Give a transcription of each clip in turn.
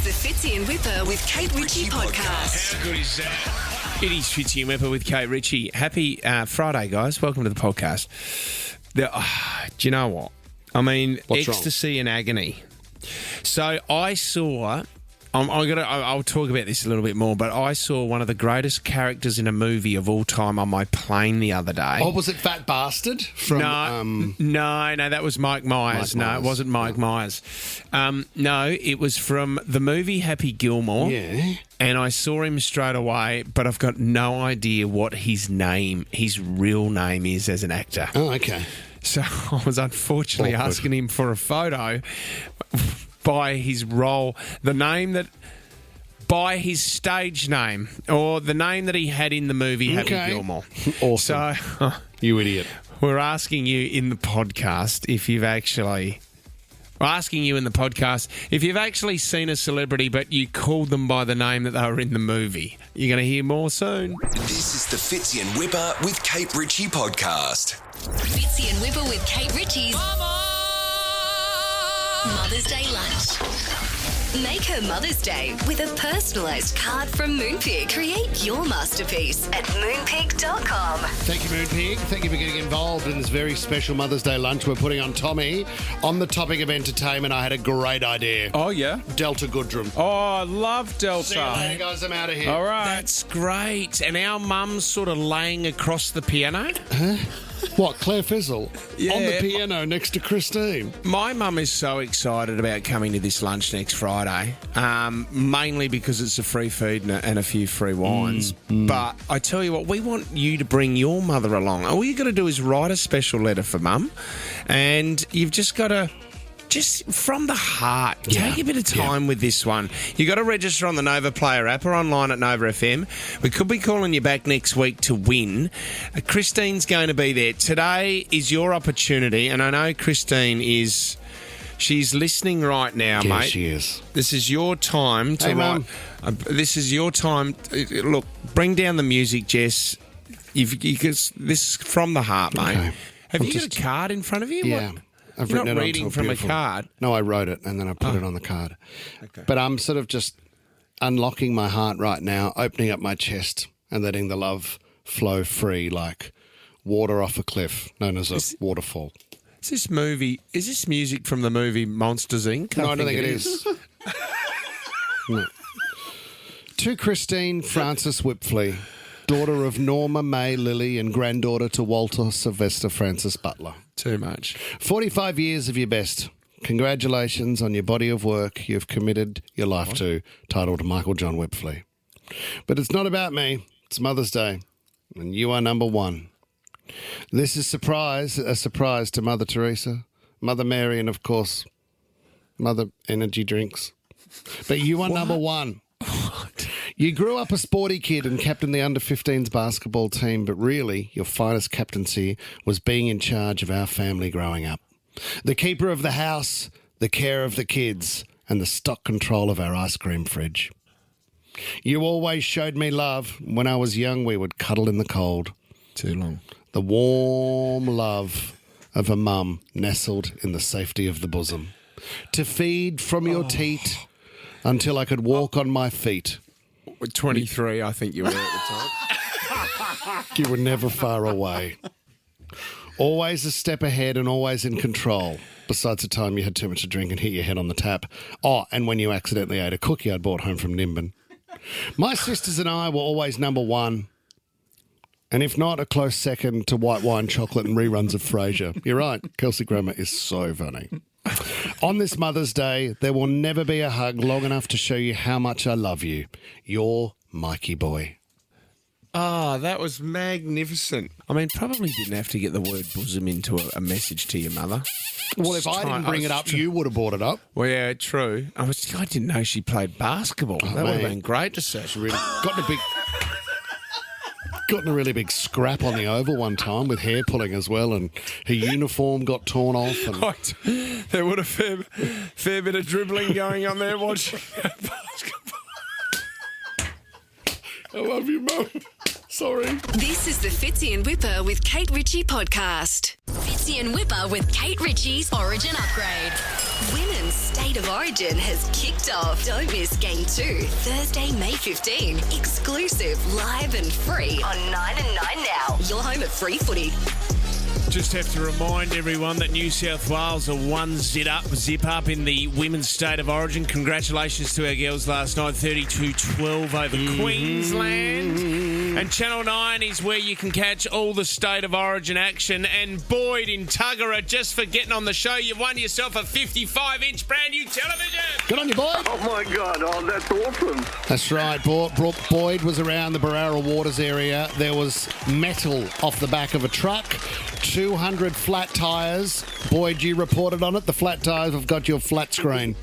is the Fitzy and Whipper with Kate Ritchie podcast. How good is that? It is Fitzy and Whipper with Kate Ritchie. Happy Friday, guys. Welcome to the podcast. Do you know what? I mean, What's ecstasy and agony. So I saw... I'll talk about this a little bit more, but I saw one of the greatest characters in a movie of all time on my plane the other day. Oh, was it Fat Bastard? From, No, that was Mike Myers. No, it wasn't Mike Myers. No, it was from the movie Happy Gilmore. Yeah. And I saw him straight away, but I've got no idea what his real name is as an actor. Oh, okay. So I was unfortunately asking him for a photo by his role, by his stage name, or the name that he had in the movie Happy Gilmore. Awesome. So, you idiot. We're asking you in the podcast if you've actually seen a celebrity, but you called them by the name that they were in the movie. You're going to hear more soon. This is the Fitzy and Whipper with Kate Ritchie podcast. Fitzy and Whipper with Kate Ritchie's Mother's Day lunch. Make her Mother's Day with a personalised card from Moonpig. Create your masterpiece at moonpig.com. Thank you, Moonpig. Thank you for getting involved in this very special Mother's Day lunch we're putting on Tommy. On the topic of entertainment, I had a great idea. Oh, yeah? Delta Goodrum. Oh, I love Delta. See you later, guys. I'm out of here. All right. That's great. And our mum's sort of laying across the piano. Huh? What, Claire Fizzle? Yeah. On the piano next to Christine. My mum is so excited about coming to this lunch next Friday, mainly because it's a free food and a few free wines. But I tell you what, we want you to bring your mother along. All you got to do is write a special letter for mum, and you've just got to... Just from the heart, take a bit of time with this one. You got to register on the Nova Player app or online at Nova FM. We could be calling you back next week to win. Christine's going to be there. Today is your opportunity, and I know Christine is... She's listening right now, mate. Yes, she is. This is your time to Hey, Mum. This is your time. Look, bring down the music, Jess. This is from the heart, mate. Okay. Have you got a card in front of you? Yeah. What? I've You're written not it reading onto from beautiful... a card? No, I wrote it and then I put it on the card. Okay. But I'm sort of just unlocking my heart right now, opening up my chest and letting the love flow free like water off a cliff, known as a waterfall. Is this music from the movie Monsters, Inc.? No, I don't think it is. No. To Christine Frances Whipfley, daughter of Norma May Lilly and granddaughter to Walter Sylvester Francis Butler. Too much. 45 years of your best. Congratulations on your body of work you've committed your life to, titled Michael John Whipfley. But it's not about me. It's Mother's Day, and you are number one. This is a surprise to Mother Teresa, Mother Mary, and, of course, Mother Energy Drinks. But you are number one. What? You grew up a sporty kid and captained the under-15s basketball team, but really your finest captaincy was being in charge of our family growing up. The keeper of the house, the care of the kids, and the stock control of our ice cream fridge. You always showed me love. When I was young, we would cuddle in the cold. Too long. The warm love of a mum nestled in the safety of the bosom. To feed from your teat until I could walk on my feet. 23, I think you were at the time. You were never far away. Always a step ahead and always in control. Besides the time you had too much to drink and hit your head on the tap. Oh, and when you accidentally ate a cookie I'd brought home from Nimbin. My sisters and I were always number one. And if not, a close second to white wine, chocolate and reruns of Frasier. You're right, Kelsey Grammer is so funny. On this Mother's Day, there will never be a hug long enough to show you how much I love you. Your Mikey boy. Oh, that was magnificent. I mean, probably didn't have to get the word bosom into a message to your mother. Well, if I didn't bring it up, you would have brought it up. Well, yeah, true. I didn't know she played basketball. That would have been great to see. She really got in a really big scrap on the oval one time with hair pulling as well, and her uniform got torn off. And... There would have fair bit of dribbling going on there watching basketball. I love you, Mum. Sorry. This is the Fitzy and Whipper with Kate Ritchie podcast. Fitzy and Whipper with Kate Ritchie's Origin Upgrade. Women's State of Origin has kicked off. Don't miss Game 2, Thursday, May 15. Exclusive, live and free on 9 and 9 now. Your home of free footy. Just have to remind everyone that New South Wales are one zip up in the Women's State of Origin. Congratulations to our girls last night, 32-12 over Queensland. And Channel 9 is where you can catch all the State of Origin action. And Boyd in Tuggerah, just for getting on the show, you've won yourself a 55-inch brand new television. Good on you, Boyd. Oh, my God. Oh, that's awesome. That's right. Boyd was around the Barara Waters area. There was metal off the back of a truck, 200 flat tyres. Boyd, you reported on it. The flat tyres have got your flat screen.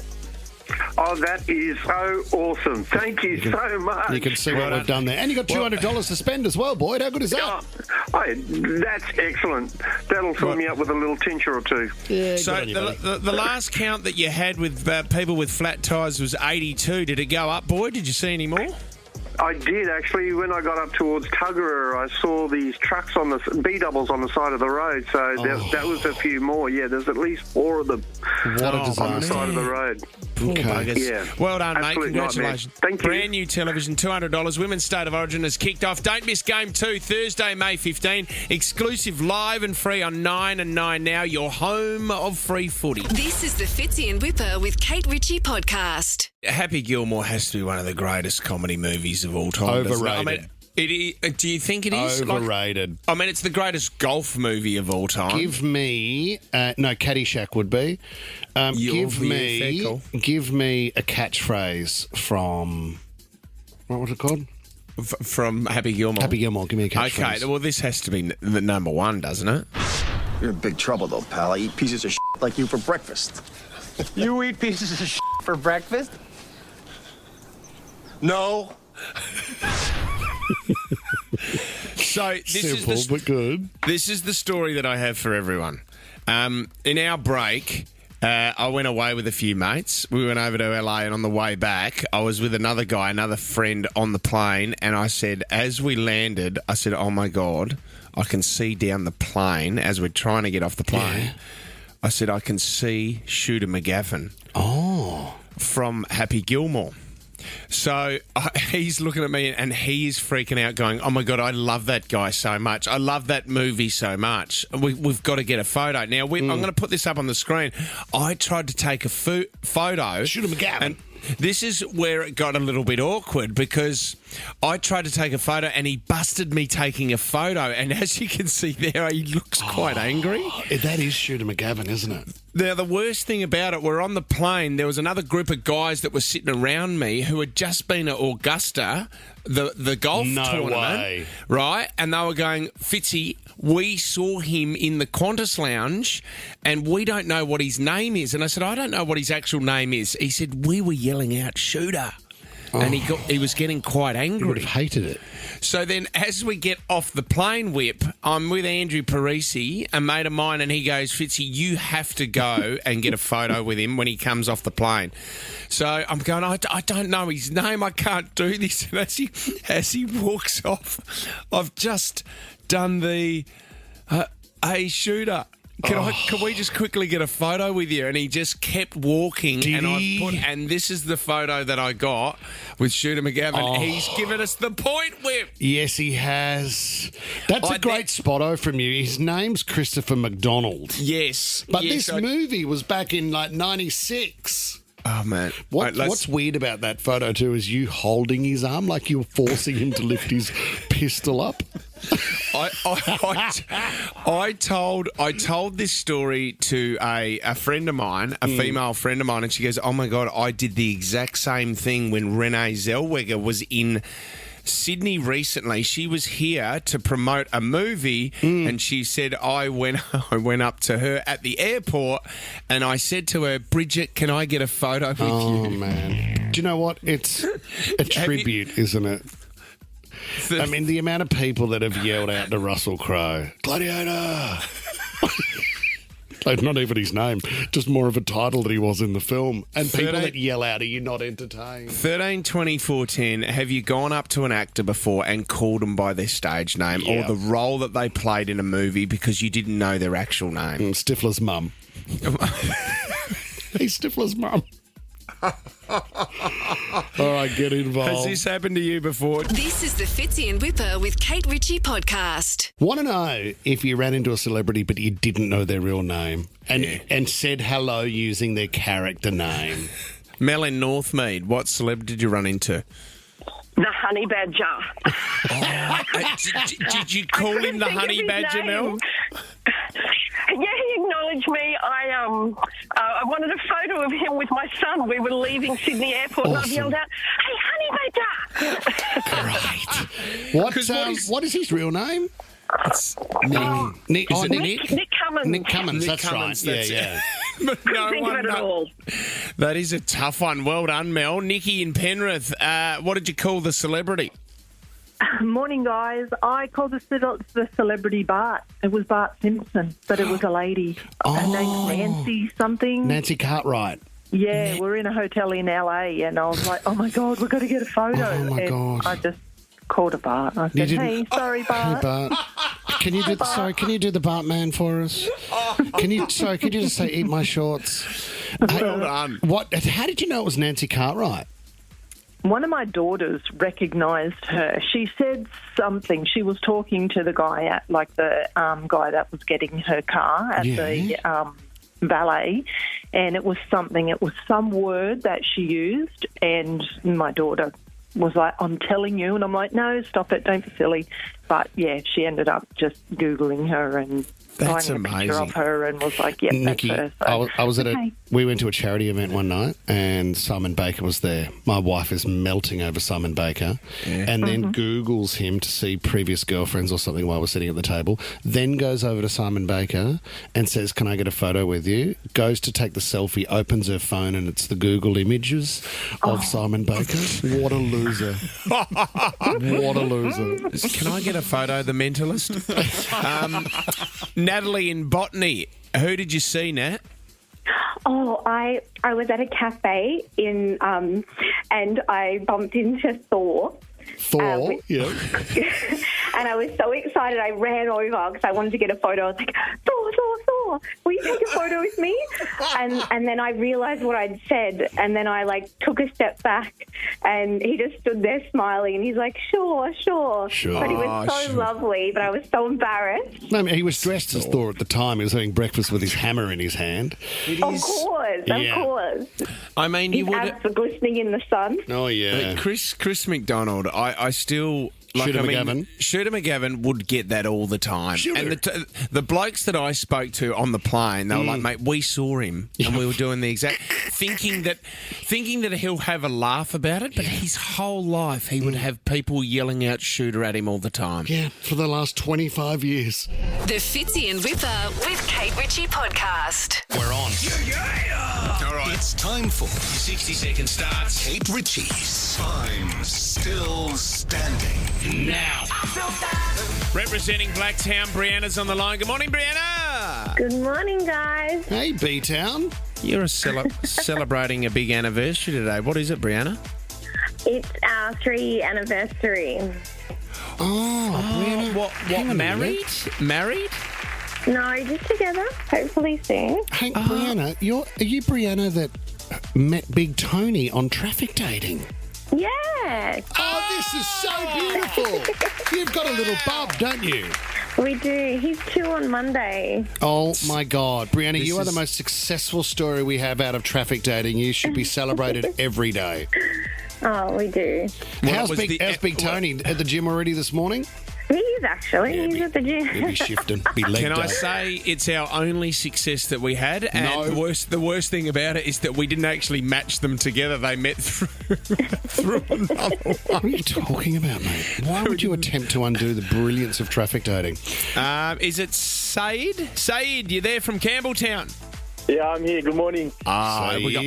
Oh, that is so awesome. Thank you so much. You can see what we've done there. And you got $200 to spend as well, Boyd. How good is that? That's excellent. That'll fill me up with a little tincture or two. Yeah, so the last count that you had with people with flat tyres was 82. Did it go up, Boyd? Did you see any more? I did, actually. When I got up towards Tuggerah, I saw these trucks on the B-doubles on the side of the road. So that was a few more. Yeah, there's at least 4 of them What a disaster. on the side of the road. Poor buggers. Yeah. Well done, Absolute mate. Congratulations. Nightmare. Thank you. Brand new television, $200. Women's State of Origin has kicked off. Don't miss Game 2, Thursday, May 15. Exclusive, live and free on 9 and 9 now. Your home of free footy. This is the Fitzy and Whipper with Kate Ritchie podcast. Happy Gilmore has to be one of the greatest comedy movies of all time. Overrated. Do you think it is? Overrated. It's the greatest golf movie of all time. Give me... no, Caddyshack would be. Give me a catchphrase from... What was it called? From Happy Gilmore. Happy Gilmore, give me a catchphrase. Okay, well, this has to be the number one, doesn't it? You're in big trouble, though, pal. I eat pieces of shit like you for breakfast. You eat pieces of shit for breakfast? No. So Simple, but good. This is the story that I have for everyone. In our break, I went away with a few mates. We went over to LA, and on the way back, I was with another guy, another friend on the plane, and I said, as we landed, I said, oh my God, I can see down the plane as we're trying to get off the plane. Yeah. I said, I can see Shooter McGavin. Oh. From Happy Gilmore. So he's looking at me and he is freaking out going, oh my God, I love that guy so much. I love that movie so much. We've got to get a photo. Now, I'm going to put this up on the screen. I tried to take a photo. Shooter McGavin. And this is where it got a little bit awkward because I tried to take a photo and he busted me taking a photo. And as you can see there, he looks quite angry. That is Shooter McGavin, isn't it? Now, the worst thing about it, we're on the plane. There was another group of guys that were sitting around me who had just been at Augusta, the golf tournament. Way. Right? And they were going, Fitzy, we saw him in the Qantas lounge and we don't know what his name is. And I said, I don't know what his actual name is. He said, we were yelling out Shooter. And he was getting quite angry. He would have hated it. So then as we get off the plane, Whip, I'm with Andrew Parisi, a mate of mine, and he goes, Fitzy, you have to go and get a photo with him when he comes off the plane. So I'm going, I don't know his name. I can't do this. And as he walks off, I've just done the, hey, Shooter. Can we just quickly get a photo with you? And he just kept walking. And this is the photo that I got with Shooter McGavin. He's given us the point, Whip. Yes, he has. That's a great spotto from you. His name's Christopher McDonald. Yes. But this movie was back in like 96. Oh, man. What's weird about that photo, too, is you holding his arm like you were forcing him to lift his pistol up. I told this story to a friend of mine, a female friend of mine, and she goes, oh, my God, I did the exact same thing when Renee Zellweger was in Sydney recently. She was here to promote a movie, and she said, I went up to her at the airport, and I said to her, Bridget, can I get a photo with you? Oh, man. Do you know what? It's a tribute, isn't it? I mean, the amount of people that have yelled out to Russell Crowe, Gladiator! Like, not even his name, just more of a title that he was in the film. And people that yell out, are you not entertained? 13, 24, 10, have you gone up to an actor before and called them by their stage name or the role that they played in a movie because you didn't know their actual name? Stifler's mum. He's Stifler's mum. All right, get involved. Has this happened to you before? This is the Fitzy and Whipper with Kate Ritchie podcast. Want to know if you ran into a celebrity but you didn't know their real name and said hello using their character name? Mel in Northmead, what celeb did you run into? The honey badger. Did you call him the honey badger, Mel? Yeah, he acknowledged me. I wanted a photo of him with my son. We were leaving Sydney Airport, and I yelled out, "Hey, honey badger!" What is his real name? Nick Cummins. Nick Cummins, that's Cummins, right. that's Yeah. But no Think of one it at all. That is a tough one. Well done, Mel. Nikki in Penrith, what did you call the celebrity? Morning, guys. I called the celebrity Bart. It was Bart Simpson, but it was a lady. Her name's Nancy something. Nancy Cartwright. Yeah, we're in a hotel in LA, and I was like, "Oh my God, we've got to get a photo." Oh, my God. I just called her Bart. I said, "Hey, sorry, Bart." Hey, Bart. Can you do the Bart man for us? Can you just say eat my shorts? Well done. How did you know it was Nancy Cartwright? One of my daughters recognised her. She said something. She was talking to the guy the guy that was getting her car at the valet, and it was some word that she used, and my daughter was like, "I'm telling you," and I'm like, "No, stop it, don't be silly." But yeah, she ended up just Googling her and That's finding a picture amazing. of her and was like, "Yep, Nikki, that's her." So, I was we went to a charity event one night and Simon Baker was there. My wife is melting over Simon Baker and then Googles him to see previous girlfriends or something while we're sitting at the table, then goes over to Simon Baker and says, "Can I get a photo with you?" Goes to take the selfie, opens her phone and it's the Google images of Simon Baker. What a loser. What a loser. Can I get a photo, the mentalist? Natalie in Botany, who did you see, Nat? Oh, I was at a cafe and I bumped into Thor. Thor, yeah. And I was so excited, I ran over because I wanted to get a photo. I was like, Thor, will you take a photo with me? And then I realised what I'd said, and then I took a step back, and he just stood there smiling, and he's like, sure. But he was so lovely, but I was so embarrassed. No, I mean, he was dressed as Thor at the time. He was having breakfast with his hammer in his hand. Of course. I mean, His abs were glistening in the sun. Oh, yeah. Chris McDonald, I still... Shooter McGavin. Shooter McGavin would get that all the time. Shooter. And the blokes that I spoke to on the plane, they were like, "Mate, we saw him," and we were doing the exact thinking that he'll have a laugh about it, but his whole life he would have people yelling out "Shooter" at him all the time. Yeah, for the last 25 years. The Fitzy and Whipper with Kate Ritchie podcast. We're on. Yeah. All right. It's time for 60-second starts. Kate Ritchie's Time Still Standing. Now. Representing Blacktown, Brianna's on the line. Good morning, Brianna. Good morning, guys. Hey, B-Town. You're celebrating a big anniversary today. What is it, Brianna? It's our 3 anniversary. Brianna. What married? Married? No, just together, hopefully soon. Hey, Brianna, are you Brianna that met Big Tony on traffic dating? Yes, Oh, this is so beautiful. You've got a little bub, don't you? we do. He's 2 on Monday. Oh, my God. Brianna, you are the is- most successful story we have out of traffic dating. You should be celebrated every day. Oh, we do. How's Big Tony at the gym already this morning? He is actually. He's at the He'll gym. be shifting. Be leg Can I day. say it's our only success that we had? And No. the worst thing about it is that we didn't actually match them together. They met through another one. What are you talking about, mate? Why would you attempt to undo the brilliance of traffic dating? Is it Said? Said, you there from Campbelltown? Yeah, I'm here. Good morning. We got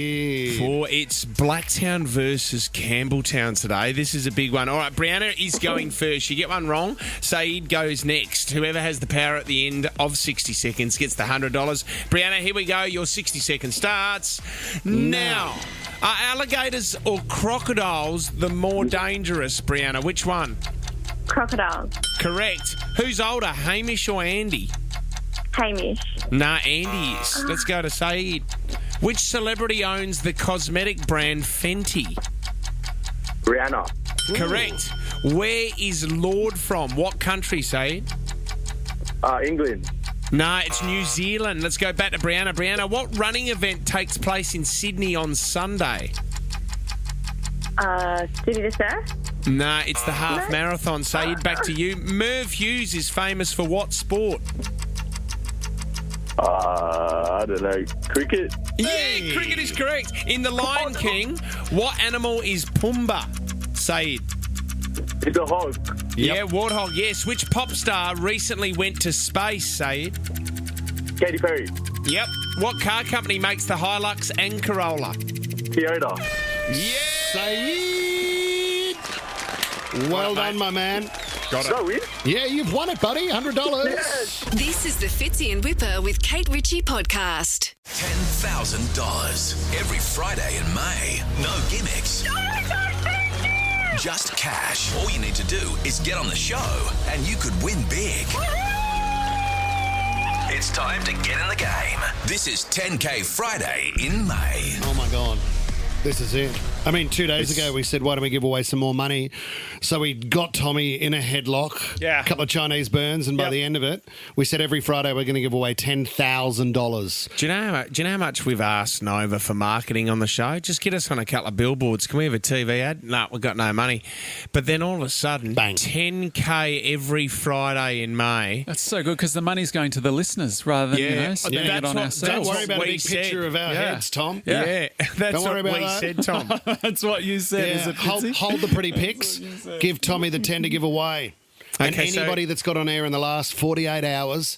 it's Blacktown versus Campbelltown today. This is a big one. All right, Brianna is going first. You get one wrong, Saeed goes next. Whoever has the power at the end of 60 seconds gets the $100. Brianna, here we go. Your 60 seconds starts now. Are alligators or crocodiles the more dangerous, Brianna? Which one? Crocodiles. Correct. Who's older, Hamish or Andy? Hamish. Nah, Andy is. Let's go to Saeed. Which celebrity owns the cosmetic brand Fenty? Rihanna. Correct. Where is Lord from? What country, Saeed? England. No, it's New Zealand. Let's go back to Brianna. Brianna, what running event takes place in Sydney on Sunday? City to Surf? No, it's the half marathon. Saeed, back to you. Merv Hughes is famous for what sport? I don't know. Cricket? Yeah, cricket is correct. In The Lion King, what animal is Pumbaa? Saeed. It's a hog. Yeah, warthog, yes. Which pop star recently went to space, Saeed? Katy Perry. Yep. What car company makes the Hilux and Corolla? Toyota. Yeah! Saeed! Well done, my man. Got So win? Yeah, you've won it, buddy. $100. This is the Fitzy and Whipper with Kate Ritchie podcast. $10,000 every Friday in May. No gimmicks. Just cash. All you need to do is get on the show and you could win big. It's time to get in the game. This is 10K Friday in May. Oh, my God. This is it. I mean, 2 days ago we said, why don't we give away some more money? So we got Tommy in a headlock, a couple of Chinese burns, and by the end of it, we said every Friday we're going to give away $10,000. Do you know how much we've asked Nova for marketing on the show? Just get us on a couple of billboards. Can we have a TV ad? No, we've got no money. But then all of a sudden, bang, 10K every Friday in May. That's so good because the money's going to the listeners rather than spending it on ourselves. Don't worry about a big picture of our heads, Tom. Yeah, that's don't worry what about we that. said, Tom. That's what you said, is it, Fitzy? Hold the pretty pics. Give Tommy the 10 to give away. And anybody that's got on air in the last 48 hours,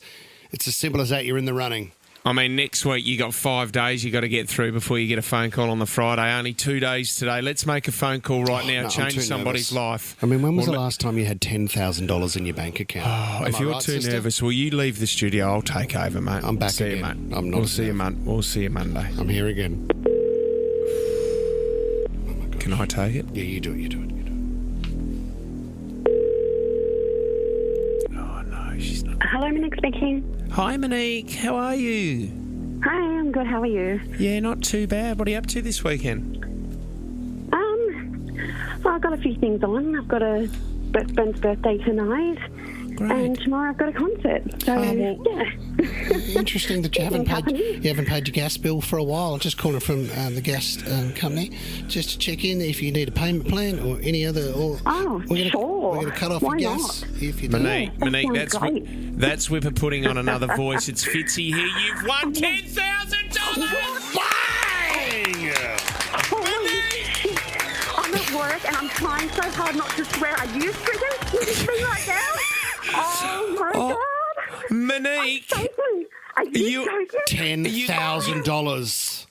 it's as simple as that. You're in the running. I mean, next week you got 5 days you got to get through before you get a phone call on the Friday. Only 2 days today. Let's make a phone call right now. No, change somebody's life. I mean, when was the last time you had $10,000 in your bank account? Oh, if you're too nervous, will you leave the studio? I'll take over, mate. I'm back see again. You, mate. I'm not. We'll see you Monday. I'm here again. Can I take it? Yeah, you do it. Oh, no, she's not. Hello, Monique speaking. Hi, Monique. How are you? Hi, I'm good. How are you? Yeah, not too bad. What are you up to this weekend? Well, I've got a few things on. I've got a friend's birthday tonight. Great. And tomorrow I've got a concert. So, yeah. Interesting that you haven't paid your gas bill for a while. I'm just calling from the gas company just to check in if you need a payment plan or any other. Or we're going to cut off your gas if you Monique, don't. Monique, that's Whipper putting on another voice. It's Fitzy here. You've won $10,000. Bang! I'm at work and I'm trying so hard not to swear. Are you freaking me right now? Oh, my God. Monique. Are you joking? $10,000.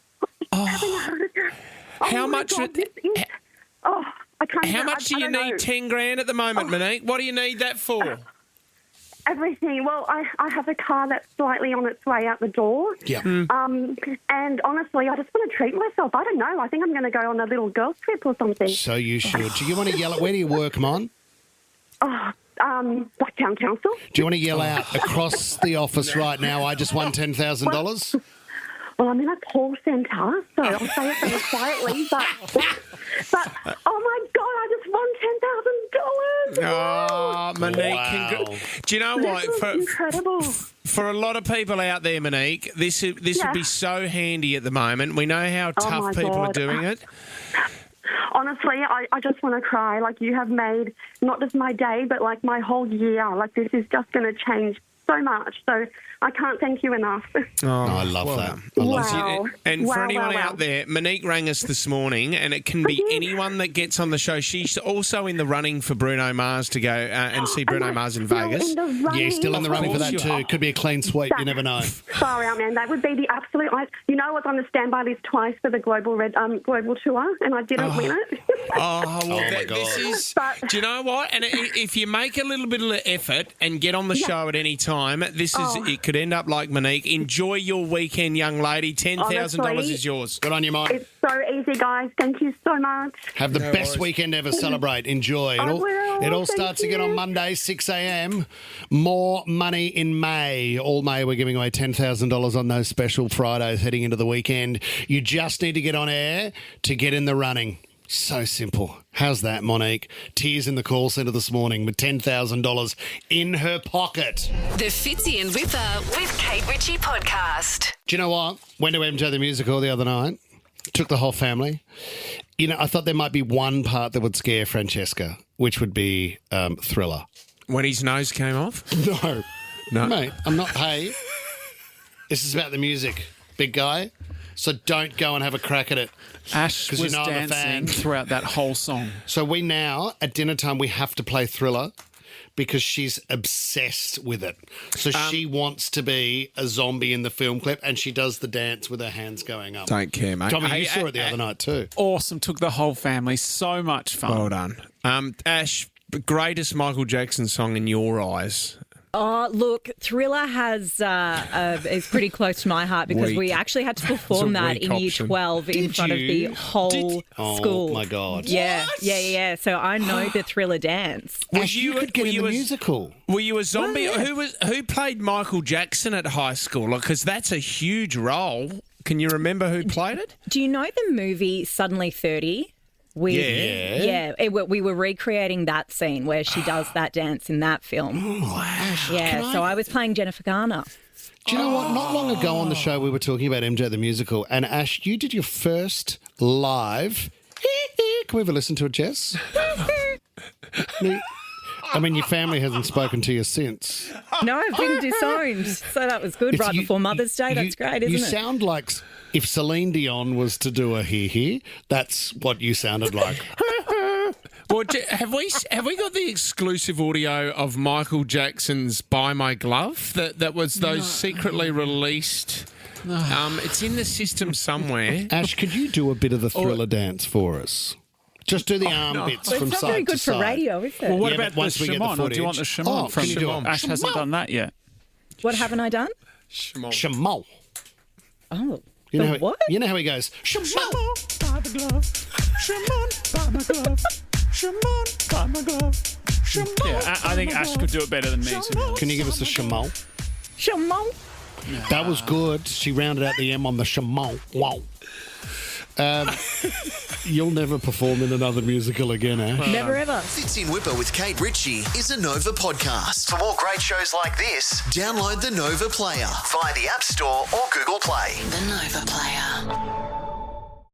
How much? I can't. How much do you need? 10 grand at the moment, Monique. What do you need that for? Everything. Well, I have a car that's slightly on its way out the door. Yeah. And honestly, I just want to treat myself. I don't know. I think I'm going to go on a little girls' trip or something. So you should. Do you want to yell at? Where do you work, Mon? Blacktown Council. Do you want to yell out across the office right now? I just won $10,000. Well, I'm in a call centre, so I'll say it very quietly. But oh my God, I just won $10,000. Oh, Monique, Wow. do you know what? This was incredible. For a lot of people out there, Monique, this would be so handy at the moment. We know how Oh, tough my people are God. doing it. Honestly, I just want to cry. Like, you have made not just my day, but like my whole year. Like, this is just going to change so much. So I can't thank you enough. Oh, I love that. I love Wow. And for Wow, anyone wow, out wow. there, Monique rang us this morning, and it can be anyone that gets on the show. She's also in the running for Bruno Mars to go and see Bruno Mars in Vegas. Yeah, still in the running for that too. Could be a clean sweep. You never know. Far out, man. That would be the absolute. You know, I was on the standby list twice for the global tour, and I didn't win it. Oh, well, my God. this is... Do you know what? And if you make a little bit of effort and get on the show at any time, it could end up like Monique. Enjoy your weekend, young lady. $10,000 is yours. Good on you, Mike. It's so easy, guys. Thank you so much. Have the best weekend ever. Celebrate. Enjoy. It all starts again on Monday, 6 a.m. More money in May. All May, we're giving away $10,000 on those special Fridays heading into the weekend. You just need to get on air to get in the running. So simple. How's that, Monique? Tears in the call centre this morning with $10,000 in her pocket. The Fitzy and Whipper with Kate Ritchie podcast. Do you know what? Went to MJ the Musical the other night. Took the whole family. You know, I thought there might be one part that would scare Francesca, which would be Thriller. When his nose came off? No. Mate, I'm not... Hey, this is about the music, big guy. So don't go and have a crack at it. Ash was dancing throughout that whole song. So we now, at dinner time, we have to play Thriller because she's obsessed with it. So she wants to be a zombie in the film clip and she does the dance with her hands going up. Don't care, mate. Tommy, you saw it the other night too. Awesome. Took the whole family. So much fun. Well done. Ash, greatest Michael Jackson song in your eyes? Oh, look, Thriller is pretty close to my heart because we actually had to perform that in Year 12 in front of the whole school. Oh, my God. Yeah, yeah. So I know the Thriller dance. You could get in the musical. Were you a zombie? Well, yeah. Who played Michael Jackson at high school? Because that's a huge role. Can you remember who played it? Do you know the movie Suddenly 30? We were recreating that scene where she does that dance in that film. Wow. Yeah, so I was playing Jennifer Garner. Do you know what? Not long ago on the show, we were talking about MJ the Musical, and Ash, you did your first live. Can we ever listen to it, Jess? I mean, your family hasn't spoken to you since. No, I've been disowned. So that was good before Mother's Day. That's great, isn't it? You sound like if Celine Dion was to do a hee, that's what you sounded like. Well, have we got the exclusive audio of Michael Jackson's "Buy My Glove" that was those secretly released? It's in the system somewhere. Ash, could you do a bit of the Thriller dance for us? Just do the arm bits from side to side. It's not very good for radio, is it? Well, what about the Shimon? Or do you want the Shimon from Shimon? Ash hasn't done that yet. What haven't I done? Shimon. Oh. You know what? You know how he goes, Shimon, buy the glove. Shimon, buy my glove. Shimon, buy my glove. Shimon, yeah, I think Ash could do it better than me. Can you give us the Shimon? Shimon. That was good. She rounded out the M on the Shimon. Wow. You'll never perform in another musical again, Ash. Never ever. Fitzy and Whipper with Kate Ritchie is a Nova podcast. For more great shows like this, download the Nova Player via the App Store or Google Play. The Nova Player.